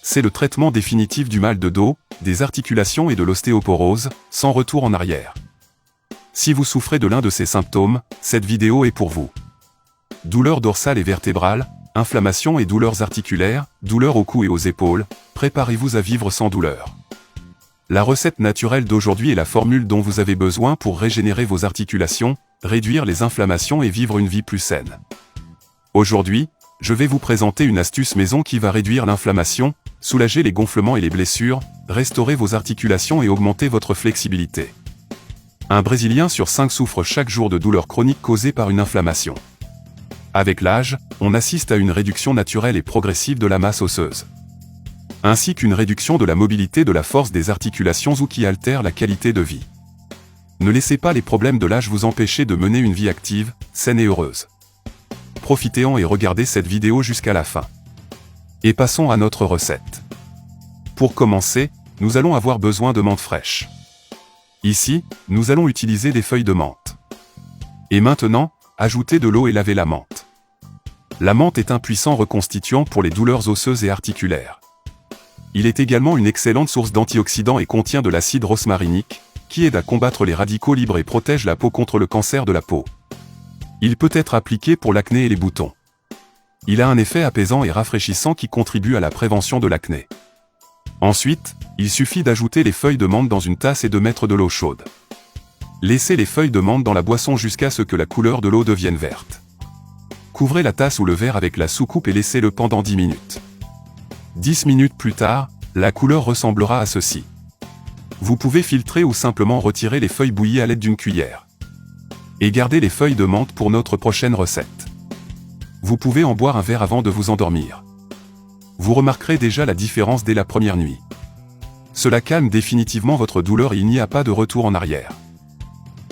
c'est le traitement définitif du mal de dos, des articulations et de l'ostéoporose, sans retour en arrière. Si vous souffrez de l'un de ces symptômes, cette vidéo est pour vous. Douleurs dorsales et vertébrales, inflammation et douleurs articulaires, douleurs au cou et aux épaules, préparez-vous à vivre sans douleur. La recette naturelle d'aujourd'hui est la formule dont vous avez besoin pour régénérer vos articulations, réduire les inflammations et vivre une vie plus saine. Aujourd'hui, je vais vous présenter une astuce maison qui va réduire l'inflammation, soulager les gonflements et les blessures, restaurer vos articulations et augmenter votre flexibilité. Un Brésilien sur 5 souffre chaque jour de douleurs chroniques causées par une inflammation. Avec l'âge, on assiste à une réduction naturelle et progressive de la masse osseuse, ainsi qu'une réduction de la mobilité de la force des articulations ou qui altère la qualité de vie. Ne laissez pas les problèmes de l'âge vous empêcher de mener une vie active, saine et heureuse. Profitez-en et regardez cette vidéo jusqu'à la fin. Et passons à notre recette. Pour commencer, nous allons avoir besoin de menthe fraîche. Ici, nous allons utiliser des feuilles de menthe. Et maintenant, ajoutez de l'eau et lavez la menthe. La menthe est un puissant reconstituant pour les douleurs osseuses et articulaires. Il est également une excellente source d'antioxydants et contient de l'acide rosmarinique, qui aide à combattre les radicaux libres et protège la peau contre le cancer de la peau. Il peut être appliqué pour l'acné et les boutons. Il a un effet apaisant et rafraîchissant qui contribue à la prévention de l'acné. Ensuite, il suffit d'ajouter les feuilles de menthe dans une tasse et de mettre de l'eau chaude. Laissez les feuilles de menthe dans la boisson jusqu'à ce que la couleur de l'eau devienne verte. Couvrez la tasse ou le verre avec la soucoupe et laissez-le pendant 10 minutes. 10 minutes plus tard, la couleur ressemblera à ceci. Vous pouvez filtrer ou simplement retirer les feuilles bouillies à l'aide d'une cuillère. Et gardez les feuilles de menthe pour notre prochaine recette. Vous pouvez en boire un verre avant de vous endormir. Vous remarquerez déjà la différence dès la première nuit. Cela calme définitivement votre douleur et il n'y a pas de retour en arrière.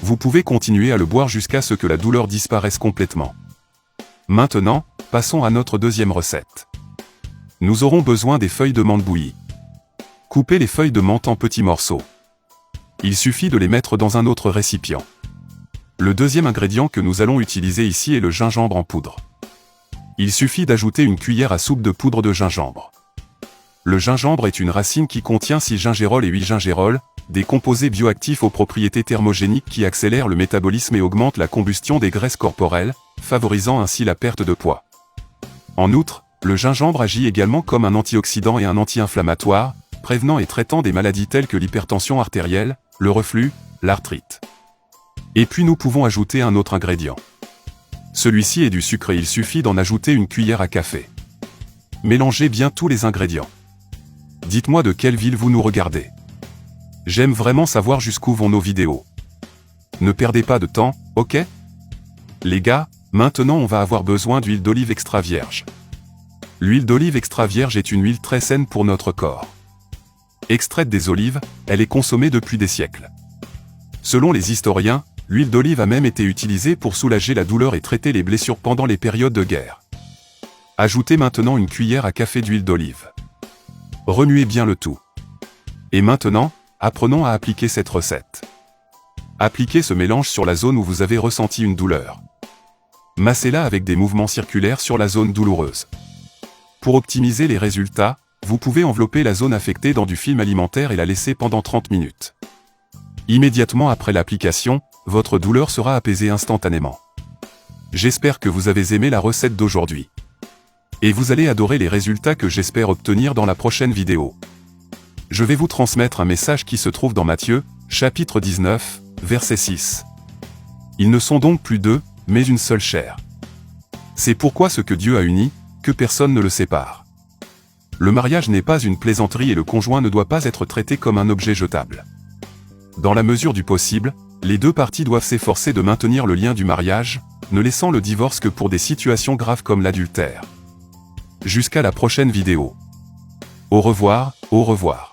Vous pouvez continuer à le boire jusqu'à ce que la douleur disparaisse complètement. Maintenant, passons à notre deuxième recette. Nous aurons besoin des feuilles de menthe bouillies. Coupez les feuilles de menthe en petits morceaux. Il suffit de les mettre dans un autre récipient. Le deuxième ingrédient que nous allons utiliser ici est le gingembre en poudre. Il suffit d'ajouter une cuillère à soupe de poudre de gingembre. Le gingembre est une racine qui contient 6 gingerol et 8 gingerol, des composés bioactifs aux propriétés thermogéniques qui accélèrent le métabolisme et augmentent la combustion des graisses corporelles, favorisant ainsi la perte de poids. En outre, le gingembre agit également comme un antioxydant et un anti-inflammatoire, prévenant et traitant des maladies telles que l'hypertension artérielle, le reflux, l'arthrite. Et puis nous pouvons ajouter un autre ingrédient. Celui-ci est du sucre et il suffit d'en ajouter une cuillère à café. Mélangez bien tous les ingrédients. Dites-moi de quelle ville vous nous regardez. J'aime vraiment savoir jusqu'où vont nos vidéos. Ne perdez pas de temps, ok? Les gars, maintenant on va avoir besoin d'huile d'olive extra vierge. L'huile d'olive extra vierge est une huile très saine pour notre corps. Extraite des olives, elle est consommée depuis des siècles. Selon les historiens, l'huile d'olive a même été utilisée pour soulager la douleur et traiter les blessures pendant les périodes de guerre. Ajoutez maintenant une cuillère à café d'huile d'olive. Remuez bien le tout. Et maintenant, apprenons à appliquer cette recette. Appliquez ce mélange sur la zone où vous avez ressenti une douleur. Massez-la avec des mouvements circulaires sur la zone douloureuse. Pour optimiser les résultats, vous pouvez envelopper la zone affectée dans du film alimentaire et la laisser pendant 30 minutes. Immédiatement après l'application, votre douleur sera apaisée instantanément. J'espère que vous avez aimé la recette d'aujourd'hui. Et vous allez adorer les résultats que j'espère obtenir dans la prochaine vidéo. Je vais vous transmettre un message qui se trouve dans Matthieu, chapitre 19, verset 6. Ils ne sont donc plus deux, mais une seule chair. C'est pourquoi ce que Dieu a uni, que personne ne le sépare. Le mariage n'est pas une plaisanterie et le conjoint ne doit pas être traité comme un objet jetable. Dans la mesure du possible, les deux parties doivent s'efforcer de maintenir le lien du mariage, ne laissant le divorce que pour des situations graves comme l'adultère. Jusqu'à la prochaine vidéo. Au revoir, au revoir.